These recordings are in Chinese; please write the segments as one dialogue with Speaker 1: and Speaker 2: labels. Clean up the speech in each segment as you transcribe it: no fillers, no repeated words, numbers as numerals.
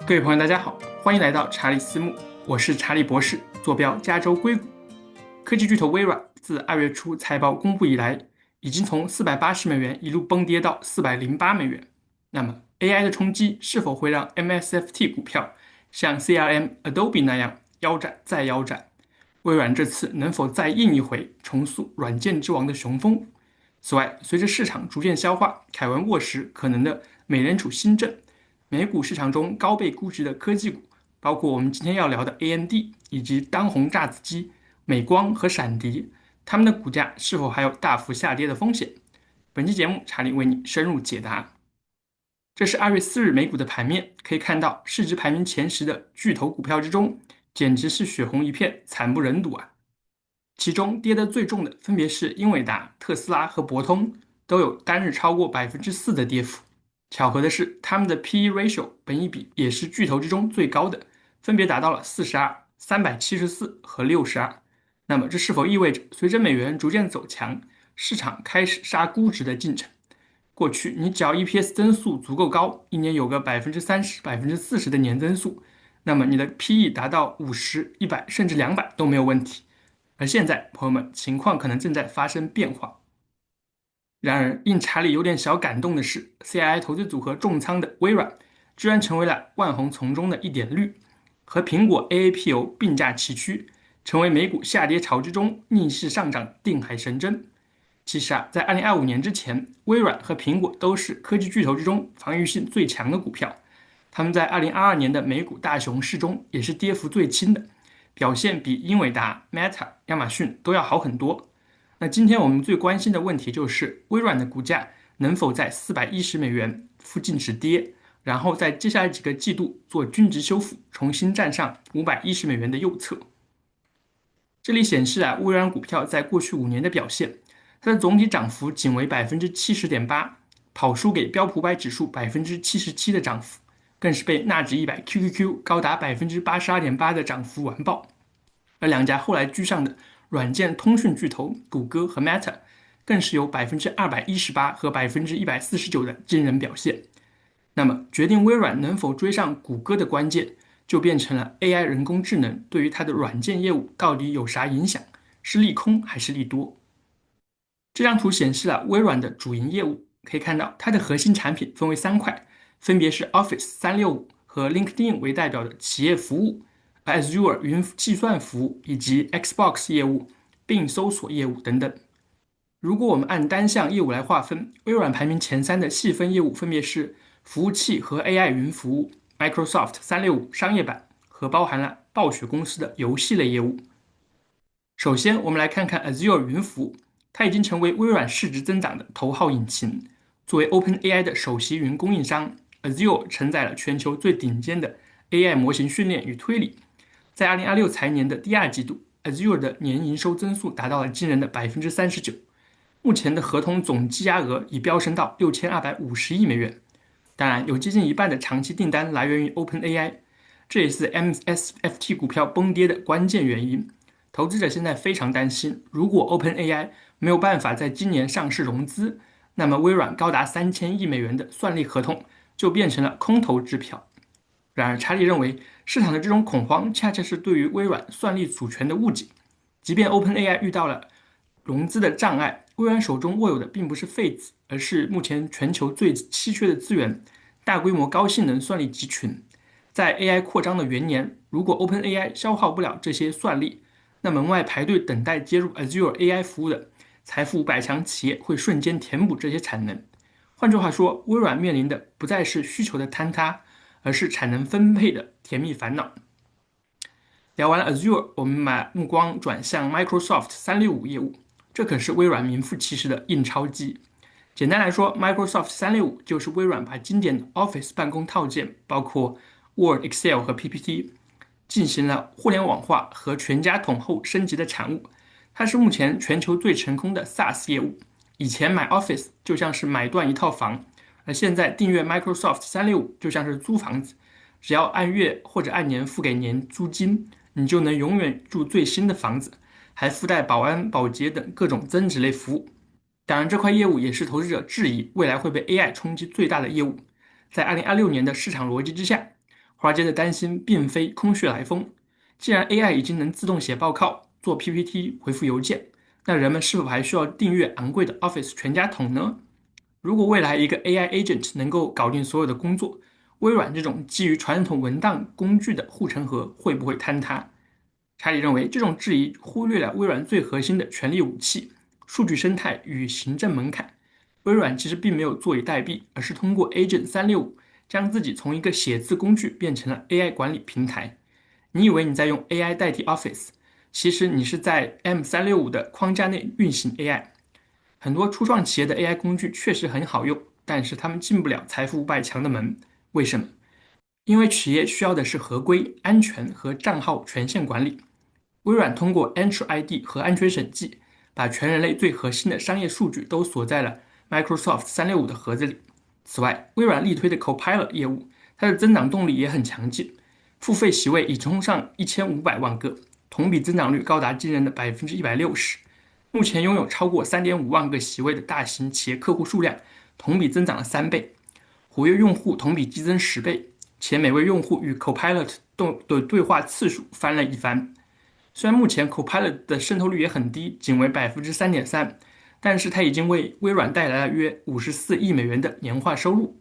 Speaker 1: 各位朋友，大家好，欢迎来到查理私募，我是查理博士，坐标加州硅谷。科技巨头微软自2月初财报公布以来，已经从480美元一路崩跌到408美元。那么 AI 的冲击是否会让 MSFT 股票像 CRM、Adobe 那样腰斩再腰斩？微软这次能否再印一回，重塑软件之王的雄风？此外，随着市场逐渐消化凯文沃什可能的美联储新政，美股市场中高被估值的科技股，包括我们今天要聊的 AMD 以及当红炸子鸡美光和闪迪，它们的股价是否还有大幅下跌的风险？本期节目，查理为你深入解答。这是2月4日美股的盘面，可以看到市值排名前10的巨头股票之中，简直是血红一片，惨不忍睹啊！其中跌得最重的分别是英伟达、特斯拉和博通，都有单日超过4%的跌幅。巧合的是，他们的 P/E ratio 本益比也是巨头之中最高的，分别达到了42、374和62。那么，这是否意味着随着美元逐渐走强，市场开始杀估值的进程？过去你只要 EPS 增速足够高，一年有个30%、40%的年增速，那么你的 PE 达到50、100甚至200都没有问题。而现在，朋友们，情况可能正在发生变化。然而，令查理有点小感动的是，CII 投资组合重仓的微软，居然成为了万红丛中的一点绿，和苹果 AAPO 并驾齐驱，成为美股下跌潮之中逆势上涨的定海神针。其实啊，在2025年之前，微软和苹果都是科技巨头之中防御性最强的股票，他们在2022年的美股大熊市中也是跌幅最轻的，表现比英伟达、Meta、亚马逊都要好很多。那今天我们最关心的问题就是微软的股价能否在410美元附近止跌，然后在接下来几个季度做均值修复，重新站上510美元的右侧。这里显示啊，微软股票在过去5年的表现，它的总体涨幅仅为70.8%，跑输给标普500指数77%的涨幅，更是被纳指100 QQQ 高达82.8%的涨幅完爆。而两家后来居上的软件通讯巨头谷歌和 Meta， 更是有218%和149%的惊人表现。那么，决定微软能否追上谷歌的关键，就变成了 AI 人工智能对于它的软件业务到底有啥影响，是利空还是利多？这张图显示了微软的主营业务，可以看到它的核心产品分为3块，分别是 Office 365和 LinkedIn 为代表的企业服务。Azure 云计算服务以及 Xbox 业务、并搜索业务等等。如果我们按单项业务来划分，微软排名前3的细分业务分别是服务器和 AI 云服务、Microsoft 365商业版和包含了暴雪公司的游戏类业务。首先，我们来看看 Azure 云服务，它已经成为微软市值增长的头号引擎。作为 OpenAI 的首席云供应商，Azure 承载了全球最顶尖的 AI 模型训练与推理。在2026财年的第2季度，Azure 的年营收增速达到了惊人的39%，目前的合同总积压额已飙升到6250亿美元。当然，有接近一半的长期订单来源于 OpenAI， 这也是 MSFT 股票崩跌的关键原因。投资者现在非常担心，如果 OpenAI 没有办法在今年上市融资，那么微软高达3000亿美元的算力合同就变成了空头支票。然而，查理认为，市场的这种恐慌恰恰是对于微软算力主权的误解。即便 OpenAI 遇到了融资的障碍，微软手中握有的并不是废纸，而是目前全球最稀缺的资源——大规模高性能算力集群。在 AI 扩张的元年，如果 OpenAI 消耗不了这些算力，那门外排队等待接入 Azure AI 服务的财富500强企业会瞬间填补这些产能。换句话说，微软面临的不再是需求的坍塌，而是产能分配的甜蜜烦恼。聊完了 Azure， 我们把目光转向 Microsoft 365业务，这可是微软名副其实的印钞机。简单来说 ，Microsoft 365就是微软把经典的 Office 办公套件，包括 Word、Excel 和 PPT， 进行了互联网化和全家桶后升级的产物。它是目前全球最成功的 SaaS 业务。以前买 Office 就像是买断一套房，而现在订阅 Microsoft 365就像是租房子，只要按月或者按年付给年租金，你就能永远住最新的房子，还附带保安、保洁等各种增值类服务。当然，这块业务也是投资者质疑未来会被 AI 冲击最大的业务。在2026年的市场逻辑之下，华尔街的担心并非空穴来风。既然 AI 已经能自动写报告、做 PPT、回复邮件，那人们是否还需要订阅昂贵的 Office 全家桶呢？如果未来一个 AI agent 能够搞定所有的工作，微软这种基于传统文档工具的护城河会不会坍塌？查理认为，这种质疑忽略了微软最核心的权力武器——数据生态与行政门槛。微软其实并没有坐以待毙，而是通过 Agent 365将自己从一个写字工具变成了 AI 管理平台。你以为你在用 AI 代替 Office，其实你是在 M365的框架内运行 AI。很多初创企业的 AI 工具确实很好用，但是他们进不了财富500强的门。为什么？因为企业需要的是合规、安全和账号权限管理。微软通过 Entra ID 和安全审计，把全人类最核心的商业数据都锁在了 Microsoft 365的盒子里。此外，微软力推的 Copilot 业务，它的增长动力也很强劲，付费席位已冲上1500万个，同比增长率高达惊人的160%。目前拥有超过3.5万个席位的大型企业客户数量，同比增长了3倍，活跃用户同比激增10倍，且每位用户与 Copilot 的对话次数翻了一番。虽然目前 Copilot 的渗透率也很低，仅为3.3%，但是它已经为微软带来了约54亿美元的年化收入。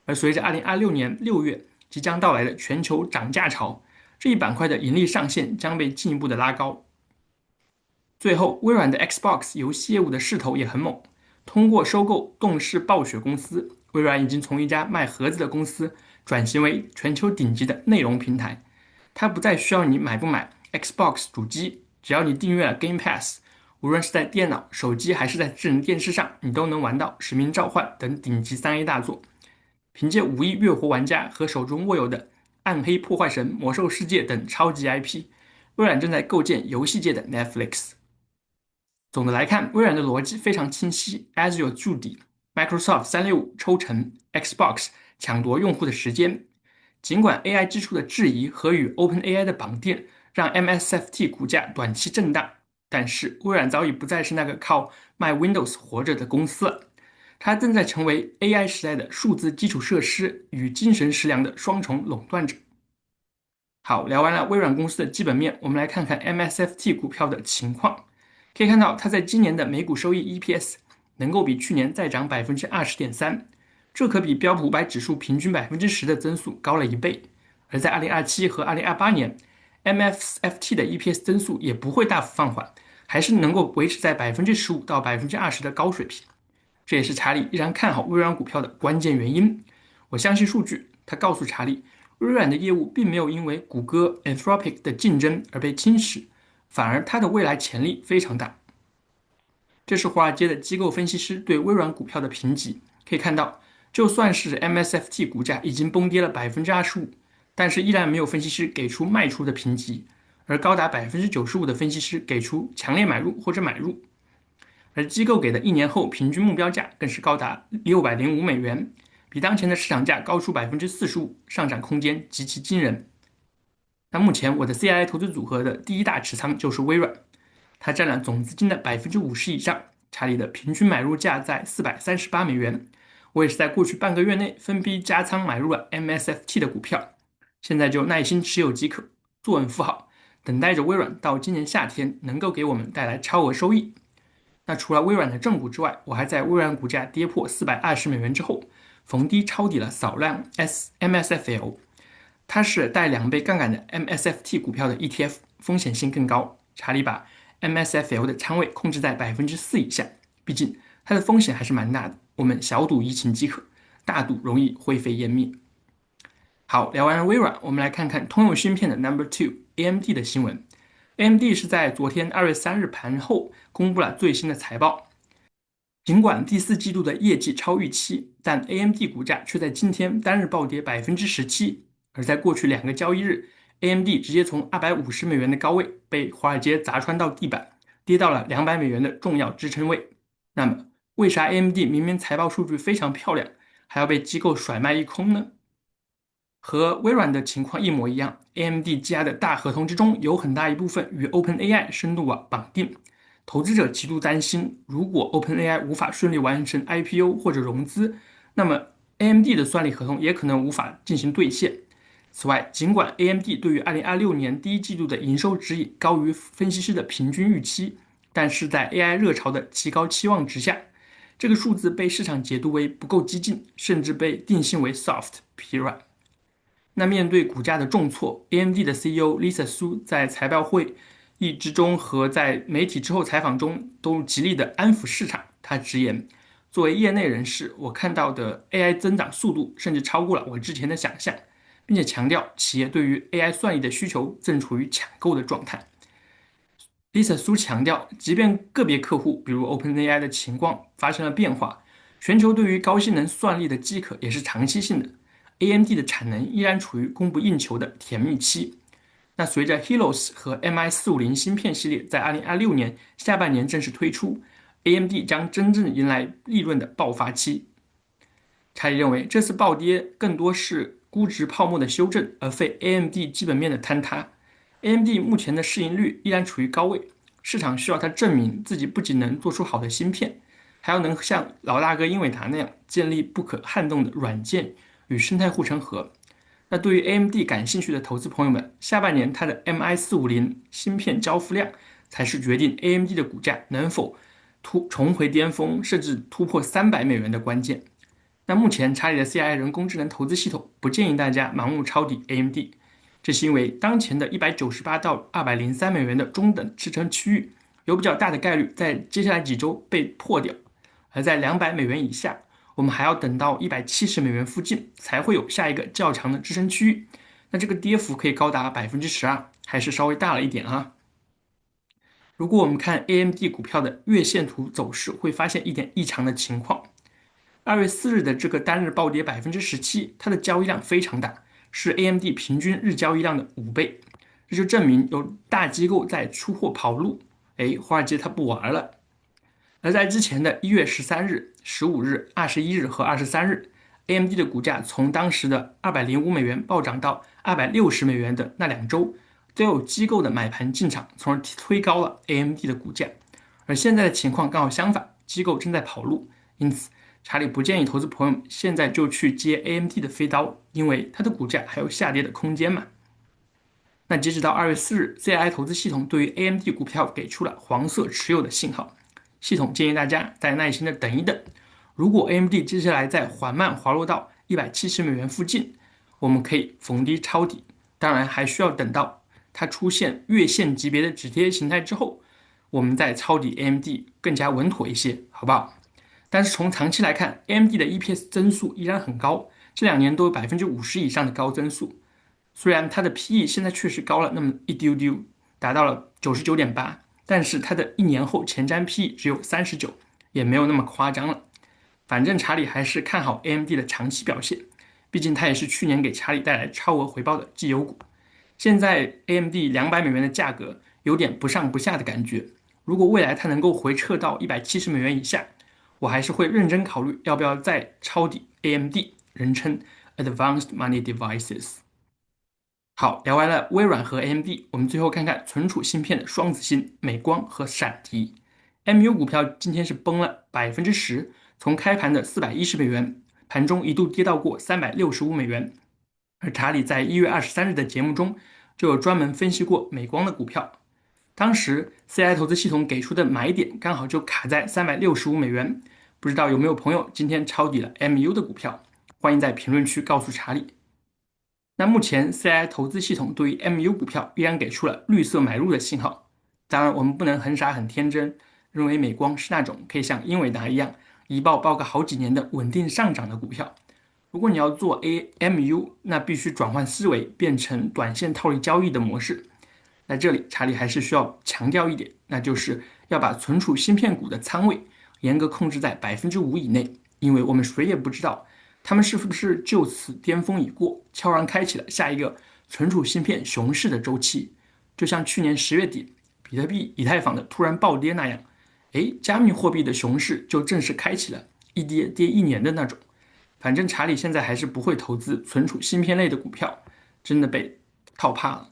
Speaker 1: 而随着2026年6月即将到来的全球涨价潮，这一板块的盈利上限将被进一步的拉高。最后，微软的 Xbox 游戏业务的势头也很猛，通过收购动视暴雪公司，微软已经从一家卖盒子的公司转型为全球顶级的内容平台。它不再需要你买不买 Xbox 主机，只要你订阅了 Game Pass，无论是在电脑、手机还是在智能电视上，你都能玩到《使命召唤》等顶级3A 大作。凭借5亿月活玩家和手中握有的《暗黑破坏神》《魔兽世界》等超级 IP，微软正在构建游戏界的 Netflix。总的来看，微软的逻辑非常清晰：Azure 筑底，Microsoft 365抽成，Xbox 抢夺用户的时间。尽管 AI 之初的质疑和与 OpenAI 的绑定让 MSFT 股价短期震荡，但是微软早已不再是那个靠卖 Windows 活着的公司了，它正在成为 AI 时代的数字基础设施与精神食粮的双重垄断者。好，聊完了微软公司的基本面，我们来看看 MSFT 股票的情况。可以看到，它在今年的每股收益 EPS 能够比去年再涨20.3%，这可比标普500指数平均10%的增速高了1倍。而在2027和2028年，MSFT 的 EPS 增速也不会大幅放缓，还是能够维持在15%到20%的高水平。这也是查理依然看好微软股票的关键原因。我相信数据，他告诉查理，微软的业务并没有因为谷歌、Anthropic 的竞争而被侵蚀，反而它的未来潜力非常大。这是华尔街的机构分析师对微软股票的评级。可以看到，就算是 MSFT 股价已经崩跌了25%，但是依然没有分析师给出卖出的评级，而高达95%的分析师给出强烈买入或者买入。而机构给的1年后平均目标价更是高达$605，比当前的市场价高出45%，上涨空间极其惊人。那目前我的 CII 投资组合的第一大持仓就是微软，它占了总资金的50%以上。查理的平均买入价在$438，我也是在过去半个月内分批加仓买入了 MSFT 的股票，现在就耐心持有即可，坐稳扶好，等待着微软到今年夏天能够给我们带来超额收益。那除了微软的正股之外，我还在微软股价跌破$420之后，逢低抄底了少量 MSFL， 它是带2倍杠杆的 MSFT 股票的 ETF， 风险性更高。查理把 MSFL 的仓位控制在4%以下，毕竟它的风险还是蛮大的，我们小赌怡情即可，大赌容易灰飞烟灭。好，聊完了微软，我们来看看通用芯片的 No.2 AMD 的新闻。AMD 是在昨天2月3日盘后公布了最新的财报，尽管第4季度的业绩超预期，但 AMD 股价却在今天单日暴跌17%，而在过去2个交易日，AMD 直接从$250的高位被华尔街砸穿到地板，跌到了$200的重要支撑位。那么，为啥 AMD 明明财报数据非常漂亮，还要被机构甩卖一空呢？和微软的情况一模一样，AMD 积压的大合同之中有很大一部分与 OpenAI 深度绑定，投资者极度担心，如果 OpenAI 无法顺利完成 IPO 或者融资，那么 AMD 的算力合同也可能无法进行兑现。此外，尽管 AMD 对于2026年第一季度的营收指引高于分析师的平均预期，但是在 AI 热潮的极高期望值下，这个数字被市场解读为不够激进，甚至被定性为 soft 疲软。那面对股价的重挫，AMD 的 CEO Lisa Su 在财报会议之中和在媒体之后采访中都极力的安抚市场。他直言：“作为业内人士，我看到的 AI 增长速度甚至超过了我之前的想象，并且强调企业对于 AI 算力的需求正处于抢购的状态。” Lisa Su 强调，即便个别客户，比如 OpenAI 的情况发生了变化，全球对于高性能算力的饥渴也是长期性的。AMD 的产能依然处于供不应求的甜蜜期。那随着 Helios 和 MI450芯片系列在2026年下半年正式推出，AMD 将真正迎来利润的爆发期。查理认为，这次暴跌更多是估值泡沫的修正，而非 AMD 基本面的坍塌。AMD 目前的市盈率依然处于高位，市场需要它证明自己不仅能做出好的芯片，还要能像老大哥英伟达那样建立不可撼动的软件与生态护城河。那对于 AMD 感兴趣的投资朋友们，下半年它的 MI450芯片交付量才是决定 AMD 的股价能否重回巅峰，甚至突破$300的关键。那目前查理的 CI 人工智能投资系统不建议大家盲目抄底 AMD，这是因为当前的198到$203的中等支撑区域有比较大的概率在接下来几周被破掉，而在$200以下，我们还要等到$170附近才会有下一个较强的支撑区域。那这个跌幅可以高达12%，还是稍微大了一点啊。如果我们看 AMD 股票的月线图走势，会发现一点异常的情况。2月4日的这个单日暴跌17%，它的交易量非常大，是 AMD 平均日交易量的5倍，这就证明有大机构在出货跑路。华尔街它不玩了。而在之前的1月13日、15日、21日和23日，AMD 的股价从当时的$205暴涨到$260的那2周，都有机构的买盘进场，从而推高了 AMD 的股价。而现在的情况刚好相反，机构正在跑路，因此查理不建议投资朋友们现在就去接 AMD 的飞刀，因为它的股价还有下跌的空间嘛。那截止到2月4日，CI 投资系统对于 AMD 股票给出了黄色持有的信号，系统建议大家再耐心的等一等。如果 AMD 接下来再缓慢滑落到$170附近，我们可以逢低抄底。当然，还需要等到它出现月线级别的止跌形态之后，我们再抄底 AMD 更加稳妥一些，好不好？但是从长期来看，AMD 的 EPS 增速依然很高，这2年都有50%以上的高增速。虽然它的 PE 现在确实高了那么一丢丢，达到了99.8，但是它的1年后前瞻 PE 只有39，也没有那么夸张了。反正查理还是看好 AMD 的长期表现，毕竟它也是去年给查理带来超额回报的绩优股。现在 AMD $200的价格有点不上不下的感觉，如果未来它能够回撤到$170以下，我还是会认真考虑要不要再抄底 AMD，人称 Advanced Money Devices。好，聊完了微软和 AMD，我们最后看看存储芯片的双子星美光和闪迪。MU 股票今天是崩了10%，从开盘的$410，盘中一度跌到过$365。而查理在1月23日的节目中就有专门分析过美光的股票，当时 CI 投资系统给出的买点刚好就卡在$365，不知道有没有朋友今天抄底了 MU 的股票？欢迎在评论区告诉查理。那目前 CI 投资系统对于 MU 股票依然给出了绿色买入的信号。当然，我们不能很傻很天真，认为美光是那种可以像英伟达一样一抱个好几年的稳定上涨的股票。如果你要做 AMU，那必须转换思维，变成短线套利交易的模式。在这里，查理还是需要强调一点，那就是要把存储芯片股的仓位严格控制在5%以内，因为我们谁也不知道他们是不是就此巅峰已过，悄然开启了下一个存储芯片熊市的周期。就像去年10月底，比特币、以太坊的突然暴跌那样，加密货币的熊市就正式开启了，一跌跌1年的那种。反正查理现在还是不会投资存储芯片类的股票，真的被套怕了。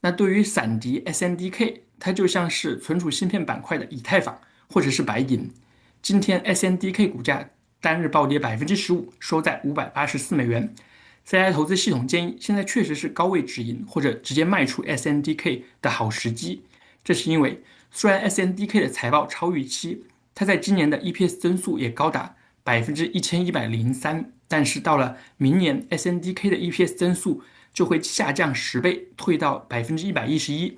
Speaker 1: 那对于闪迪 SNDK， 它就像是存储芯片板块的以太坊或者是白银。今天 SNDK 股价单日暴跌15%，收在$584， CI 投资系统建议，现在确实是高位止盈或者直接卖出 SNDK 的好时机。这是因为，虽然 SNDK 的财报超预期，它在今年的 EPS 增速也高达1103%，但是到了明年 SNDK 的 EPS 增速就会下降10倍，退到111%。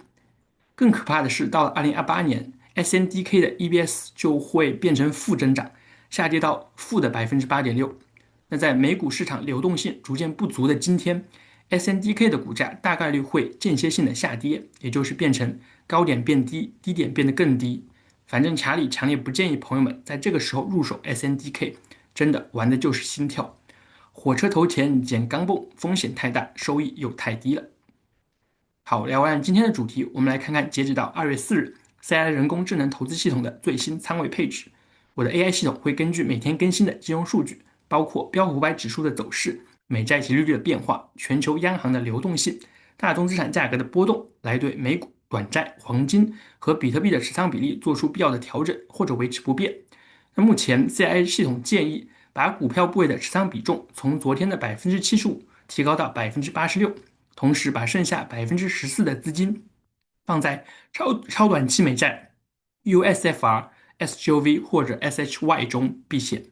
Speaker 1: 更可怕的是，到了2028年，SNDK 的 EPS 就会变成负增长，下跌到负的8.6%。那在美股市场流动性逐渐不足的今天，SNDK 的股价大概率会间歇性的下跌，也就是变成高点变低，低点变得更低。反正查理强烈不建议朋友们在这个时候入手 SNDK， 真的玩的就是心跳。火车头前捡钢镚，风险太大，收益又太低了。好，聊完今天的主题，我们来看看截止到2月4日 CI 人工智能投资系统的最新仓位配置。我的 AI 系统会根据每天更新的金融数据，包括标普500指数的走势、美债及利率的变化、全球央行的流动性、大宗资产价格的波动，来对美股、短债、黄金和比特币的持仓比例做出必要的调整或者维持不变。那目前 CI 系统建议把股票部位的持仓比重从昨天的75%提高到86%，同时把剩下14%的资金放在超短期美债、USFR、SGOV 或者 SHY 中避险。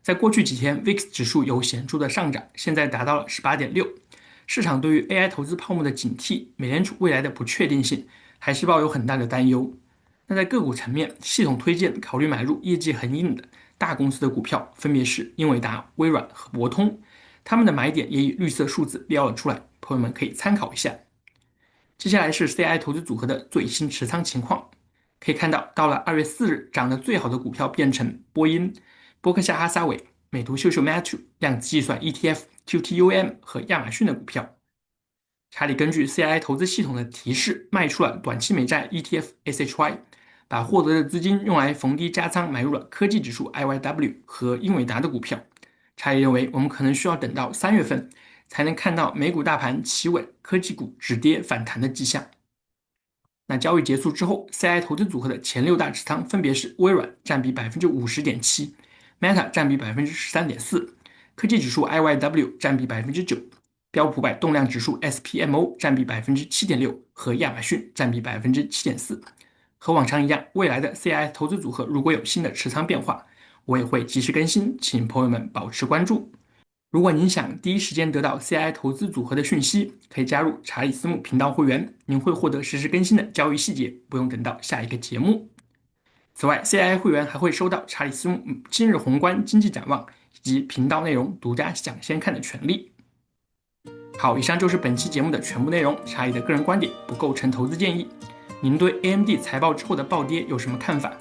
Speaker 1: 在过去几天 ，VIX 指数有显著的上涨，现在达到了18.6。市场对于 AI 投资泡沫的警惕、美联储未来的不确定性，还是抱有很大的担忧。那在个股层面，系统推荐考虑买入业绩很硬的大公司的股票，分别是英伟达、微软和博通，他们的买点也以绿色数字标了出来，朋友们可以参考一下。接下来是 CI 投资组合的最新持仓情况，可以看到，到了2月4日，涨得最好的股票变成波音、波克夏哈撒韦、美图秀秀 Match、量子计算 ETF QTUM 和亚马逊的股票。查理根据 CI 投资系统的提示，卖出了短期美债 ETF SHY， 把获得的资金用来逢低加仓买入了科技指数 IYW 和英伟达的股票。查理认为，我们可能需要等到3月份才能看到美股大盘企稳，科技股止跌反弹的迹象。那交易结束之后 ，CI 投资组合的前6大持仓分别是微软占比50.7%，Meta 占比13.4%，科技指数 IYW 占比9%，标普500动量指数 SPMO 占比7.6%，和亚马逊占比7.4%。和往常一样，未来的 CI 投资组合如果有新的持仓变化，我也会及时更新，请朋友们保持关注。如果您想第一时间得到 CI 投资组合的讯息，可以加入查理斯木频道会员，您会获得实时更新的交易细节，不用等到下一个节目。此外 ，CI 会员还会收到查理斯木今日宏观经济展望以及频道内容独家抢先看的权利。好，以上就是本期节目的全部内容，查理的个人观点不构成投资建议。您对 AMD 财报之后的暴跌有什么看法？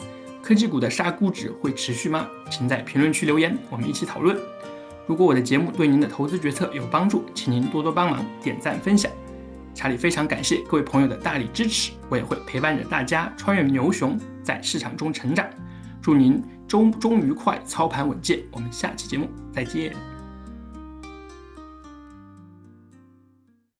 Speaker 1: 科技股的杀估值会持续吗？请在评论区留言，我们一起讨论。如果我的节目对您的投资决策有帮助，请您多多帮忙点赞分享。查理非常感谢各位朋友的大力支持，我也会陪伴着大家穿越牛熊，在市场中成长。祝您周中愉快，操盘稳健。我们下期节目再见。